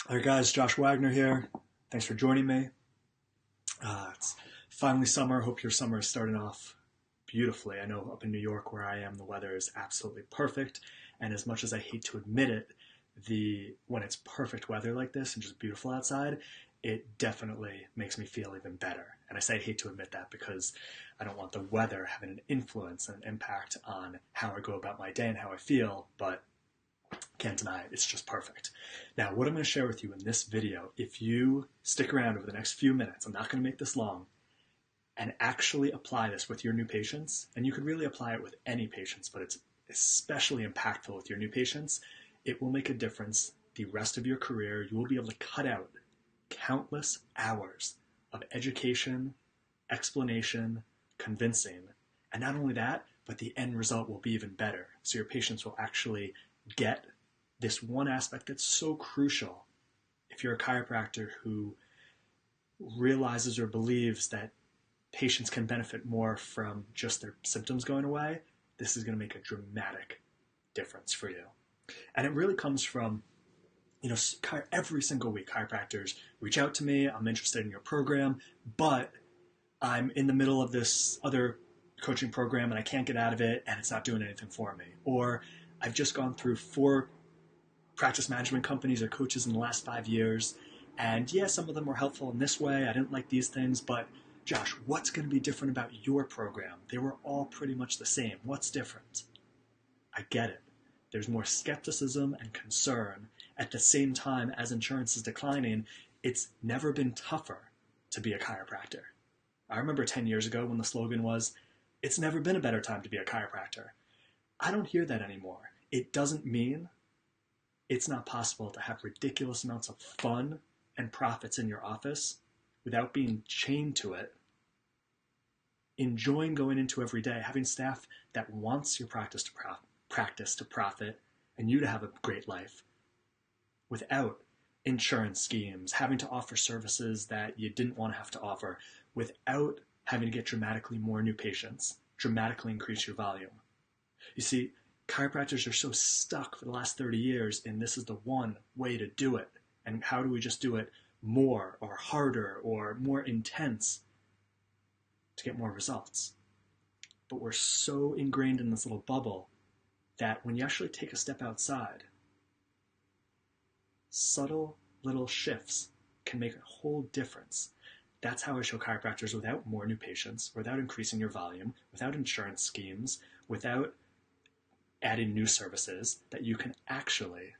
All right, guys, Josh Wagner here. Thanks for joining me. It's finally summer. Hope your summer is starting off beautifully. I know up in New York where I am, the weather is absolutely perfect. And as much as I hate to admit it, when it's perfect weather like this and just beautiful outside, it definitely makes me feel even better. And I say I hate to admit that because I don't want the weather having an influence and an impact on how I go about my day and how I feel, but can't deny it, it's just perfect. Now, what I'm going to share with you in this video, if you stick around over the next few minutes, I'm not going to make this long, and actually apply this with your new patients, and you can really apply it with any patients, but it's especially impactful with your new patients, it will make a difference the rest of your career. You will be able to cut out countless hours of education, explanation, convincing, and not only that, but the end result will be even better. So your patients will actually get this one aspect that's so crucial. If you're a chiropractor who realizes or believes that patients can benefit more from just their symptoms going away, this is going to make a dramatic difference for you. And it really comes from, every single week chiropractors reach out to me, I'm interested in your program, but I'm in the middle of this other coaching program and I can't get out of it and it's not doing anything for me. Or I've just gone through 4 practice management companies or coaches in the last 5 years, and yeah, some of them were helpful in this way. I didn't like these things, but Josh, what's going to be different about your program? They were all pretty much the same. What's different? I get it. There's more skepticism and concern. At the same time, as insurance is declining, it's never been tougher to be a chiropractor. I remember 10 years ago when the slogan was, "It's never been a better time to be a chiropractor." I don't hear that anymore. It doesn't mean it's not possible to have ridiculous amounts of fun and profits in your office without being chained to it, enjoying going into every day, having staff that wants your practice to profit and you to have a great life without insurance schemes, having to offer services that you didn't want to have to offer, without having to get dramatically more new patients, dramatically increase your volume. You see, chiropractors are so stuck for the last 30 years in this is the one way to do it. And how do we just do it more or harder or more intense to get more results? But we're so ingrained in this little bubble that when you actually take a step outside, subtle little shifts can make a whole difference. That's how I show chiropractors without more new patients, without increasing your volume, without insurance schemes, without adding new services, that you can actually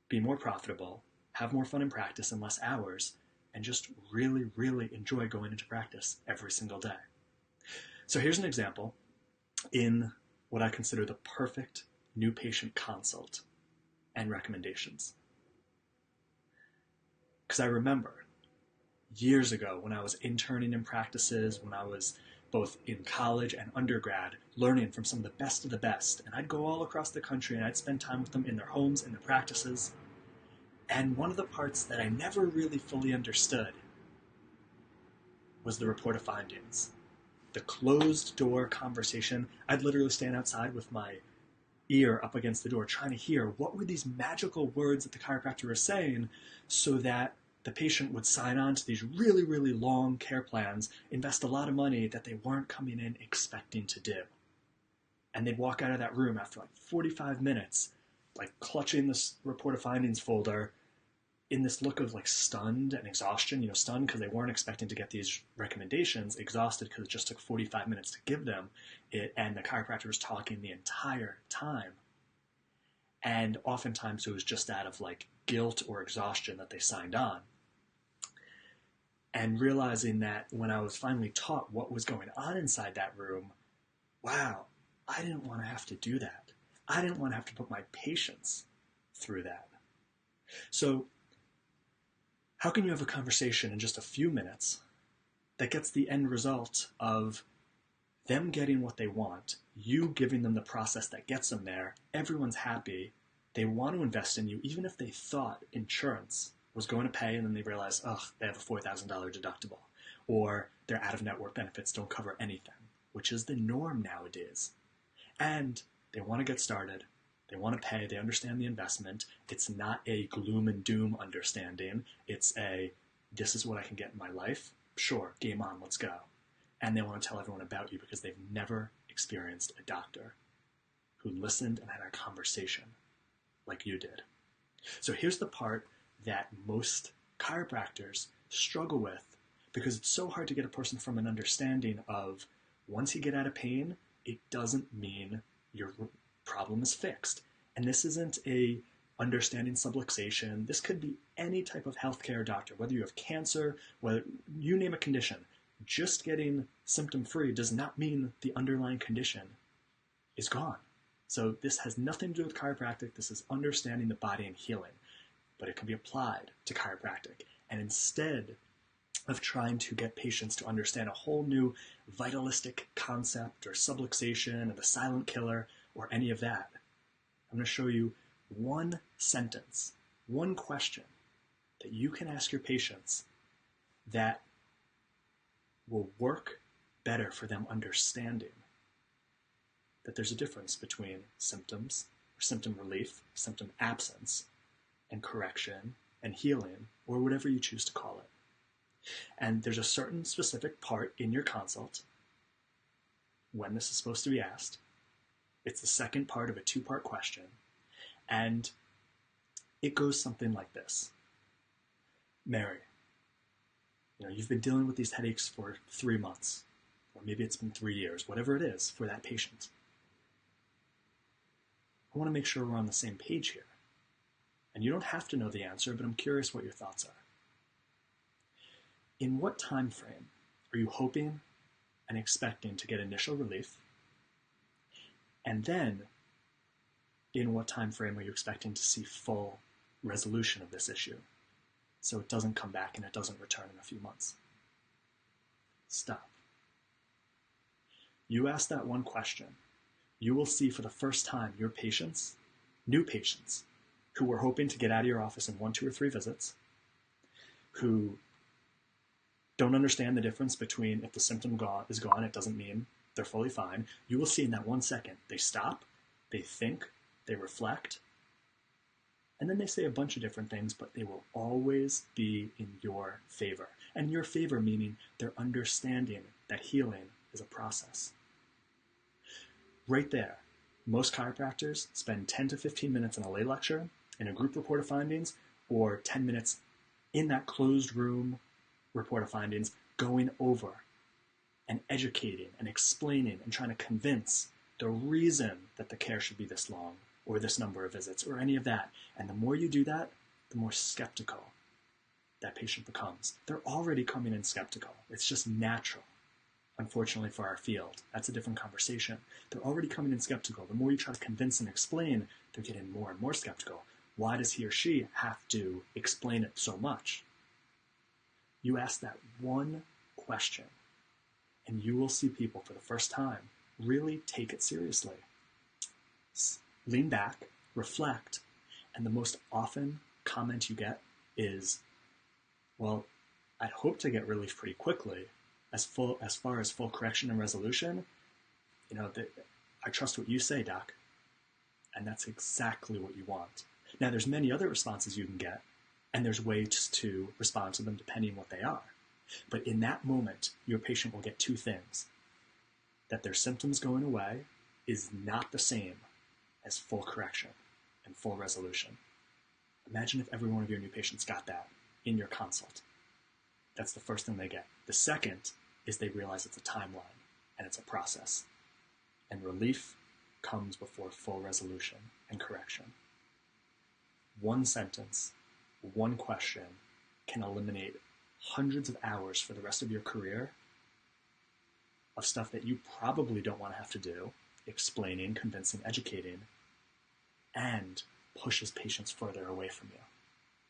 be more profitable, have more fun in practice in less hours, and just really, really enjoy going into practice every single day. So here's an example in what I consider the perfect new patient consult and recommendations. Because I remember years ago when I was interning in practices, when I was both in college and undergrad, learning from some of the best. And I'd go all across the country and I'd spend time with them in their homes, in their practices. And one of the parts that I never really fully understood was the report of findings. The closed door conversation. I'd literally stand outside with my ear up against the door trying to hear what were these magical words that the chiropractor was saying so that the patient would sign on to these really, really long care plans, invest a lot of money that they weren't coming in expecting to do. And they'd walk out of that room after like 45 minutes, like clutching this report of findings folder in this look of like stunned and exhaustion, stunned because they weren't expecting to get these recommendations, exhausted because it just took 45 minutes to give them it, and the chiropractor was talking the entire time. And oftentimes it was just out of like guilt or exhaustion that they signed on. And realizing that when I was finally taught what was going on inside that room, wow, I didn't want to have to do that. I didn't want to have to put my patients through that. So how can you have a conversation in just a few minutes that gets the end result of them getting what they want, you giving them the process that gets them there, everyone's happy, they want to invest in you, even if they thought insurance was going to pay and then they realize, they have a $4,000 deductible, or their out-of-network benefits don't cover anything, which is the norm nowadays. And they want to get started, They want to pay. They understand the investment. It's not a gloom and doom understanding. It's this is what I can get in my life. Sure, game on, let's go. And they want to tell everyone about you because they've never experienced a doctor who listened and had a conversation like you did. So here's the part that most chiropractors struggle with, because it's so hard to get a person from an understanding of, once you get out of pain, it doesn't mean your problem is fixed. And this isn't a understanding subluxation. This could be any type of healthcare doctor, whether you have cancer, whether you name a condition. Just getting symptom-free does not mean the underlying condition is gone. So this has nothing to do with chiropractic. This is understanding the body and healing. But it can be applied to chiropractic. And instead of trying to get patients to understand a whole new vitalistic concept or subluxation and the silent killer or any of that, I'm going to show you one sentence, one question that you can ask your patients that will work better for them understanding that there's a difference between symptoms, or symptom relief, symptom absence, and correction, and healing, or whatever you choose to call it. And there's a certain specific part in your consult when this is supposed to be asked. It's the second part of a two-part question, and it goes something like this. Mary, you've been dealing with these headaches for 3 months, or maybe it's been 3 years, whatever it is for that patient. I want to make sure we're on the same page here. And you don't have to know the answer, but I'm curious what your thoughts are. In what time frame are you hoping and expecting to get initial relief? And then, in what time frame are you expecting to see full resolution of this issue, so it doesn't come back and it doesn't return in a few months? Stop. You ask that one question, you will see for the first time your patients, new patients, who were hoping to get out of your office in 1, 2, or 3 visits, who don't understand the difference between if the symptom is gone, it doesn't mean they're fully fine. You will see in that 1 second, they stop, they think, they reflect, and then they say a bunch of different things, but they will always be in your favor. And your favor meaning they're understanding that healing is a process. Right there, most chiropractors spend 10 to 15 minutes in a lay lecture, in a group report of findings, or 10 minutes in that closed room report of findings, going over and educating and explaining and trying to convince the reason that the care should be this long or this number of visits or any of that. And the more you do that, the more skeptical that patient becomes. They're already coming in skeptical. It's just natural, unfortunately, for our field. That's a different conversation. They're already coming in skeptical. The more you try to convince and explain, they're getting more and more skeptical. Why does he or she have to explain it so much? You ask that one question, and you will see people for the first time really take it seriously. Lean back, reflect, and the most often comment you get is, well, I'd hope to get relief pretty quickly. As far as full correction and resolution, I trust what you say, doc. And that's exactly what you want. Now, there's many other responses you can get, and there's ways to respond to them depending on what they are. But in that moment, your patient will get 2 things. That their symptoms going away is not the same as full correction and full resolution. Imagine if every one of your new patients got that in your consult. That's the first thing they get. The second is they realize it's a timeline and it's a process. And relief comes before full resolution and correction. One sentence, one question can eliminate hundreds of hours for the rest of your career of stuff that you probably don't want to have to do, explaining, convincing, educating, and pushes patients further away from you.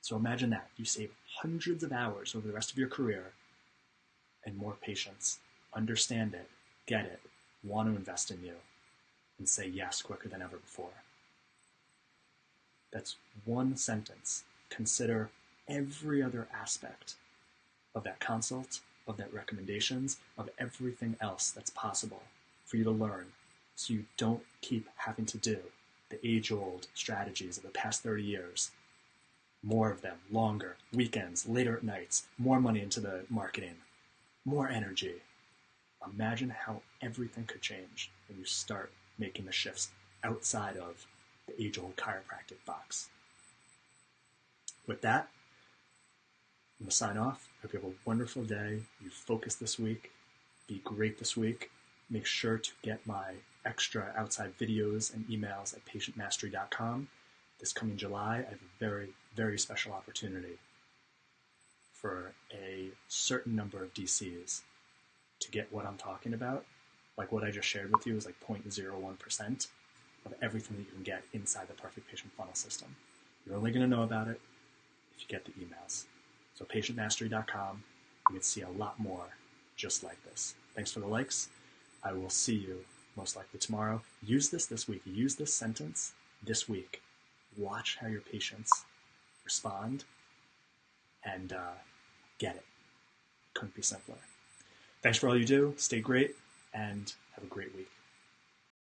So imagine that. You save hundreds of hours over the rest of your career, and more patients understand it, get it, want to invest in you, and say yes quicker than ever before. That's one sentence. Consider every other aspect of that consult, of that recommendations, of everything else that's possible for you to learn, so you don't keep having to do the age-old strategies of the past 30 years. More of them, longer, weekends, later at nights, more money into the marketing, more energy. Imagine how everything could change when you start making the shifts outside of the age-old chiropractic box. With that, I'm going to sign off. Hope you have a wonderful day. You focus this week. Be great this week. Make sure to get my extra outside videos and emails at patientmastery.com. This coming July, I have a very, very special opportunity for a certain number of DCs to get what I'm talking about. Like what I just shared with you is like 0.01% of everything that you can get inside the Perfect Patient Funnel system. You're only going to know about it if you get the emails. So patientmastery.com, you can see a lot more just like this. Thanks for the likes. I will see you most likely tomorrow. Use this week. Use this sentence this week. Watch how your patients respond and get it. Couldn't be simpler. Thanks for all you do. Stay great and have a great week.